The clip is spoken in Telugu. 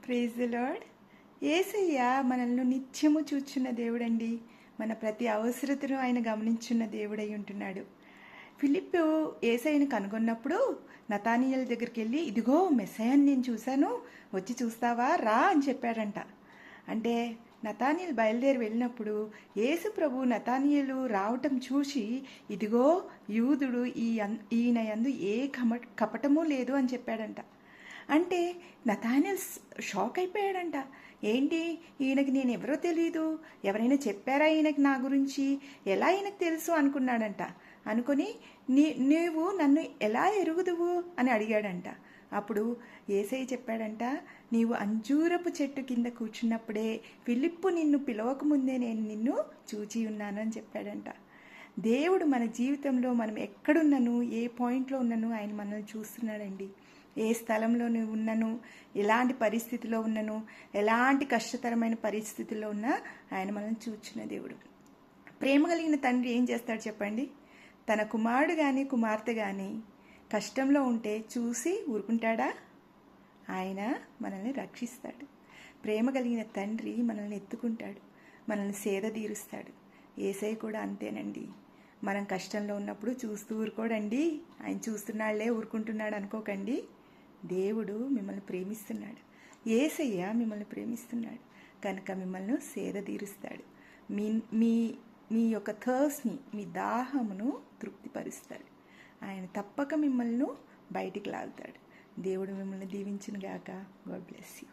Praise the lord. యేసయ్య మనల్ని నిత్యము చూచున్న దేవుడండి. మన ప్రతి అవసరతను ఆయన గమనించున్న దేవుడై ఉంటున్నాడు. ఫిలిప్పు యేసయ్యను కనుగొన్నప్పుడు నతానియేలు దగ్గరికి వెళ్ళి, ఇదిగో మెస్సయ్యను నేను చూశాను, వచ్చి చూస్తావా రా అని చెప్పాడంట. అంటే నతానియేలు బయలుదేరి వెళ్ళినప్పుడు యేసు ప్రభు నతానియేలు రావటం చూసి, ఇదిగో యూదుడు, ఈయన యందు ఏ కపటము లేదు అని చెప్పాడంట. అంటే నతానియేలు షాక్ అయిపోయాడంట. ఏంటి, ఈయనకి నేను ఎవరో తెలియదు, ఎవరైనా చెప్పారా ఈయనకి నా గురించి, ఎలా ఈయనకు తెలుసు అనుకున్నాడంట. అనుకొని నీవు నన్ను ఎలా ఎరుగుదువు అని అడిగాడంట. అప్పుడు యేసయ్య చెప్పాడంట, నీవు అంజూరపు చెట్టు కింద కూర్చున్నప్పుడే ఫిలిప్పు నిన్ను పిలవకముందే నేను నిన్ను చూచి ఉన్నాను అని చెప్పాడంట. దేవుడు మన జీవితంలో మనం ఎక్కడున్నాను, ఏ పాయింట్లో ఉన్నాను ఆయన మనల్ని చూస్తున్నాడండి. ఏ స్థలంలో నువ్వు ఉన్నాను, ఎలాంటి పరిస్థితిలో ఉన్నాను, ఎలాంటి కష్టతరమైన పరిస్థితుల్లో ఉన్నా ఆయన మనల్ని చూచున్న దేవుడు. ప్రేమ కలిగిన తండ్రి ఏం చేస్తాడు చెప్పండి? తన కుమారుడు కానీ కుమార్తె కానీ కష్టంలో ఉంటే చూసి ఊరుకుంటాడా? ఆయన మనల్ని రక్షిస్తాడు. ప్రేమ కలిగిన తండ్రి మనల్ని ఎత్తుకుంటాడు, మనల్ని సేద తీరుస్తాడు. యేసయ్య కూడా అంతేనండి. మనం కష్టంలో ఉన్నప్పుడు చూస్తూ ఊరుకోడండి. ఆయన చూస్తున్నాళ్లే ఊరుకుంటున్నాడు అనుకోకండి. దేవుడు మిమ్మల్ని ప్రేమిస్తున్నాడు. యేసయ్య మిమ్మల్ని ప్రేమిస్తున్నాడు కనుక మిమ్మల్ని సేద తీరుస్తాడు. మీ యొక్క థర్స్ట్ని, మీ దాహమును తృప్తిపరుస్తాడు. ఆయన తప్పక మిమ్మల్ని బయటికి లాగుతాడు. దేవుడు మిమ్మల్ని దీవించును గాక. God bless you.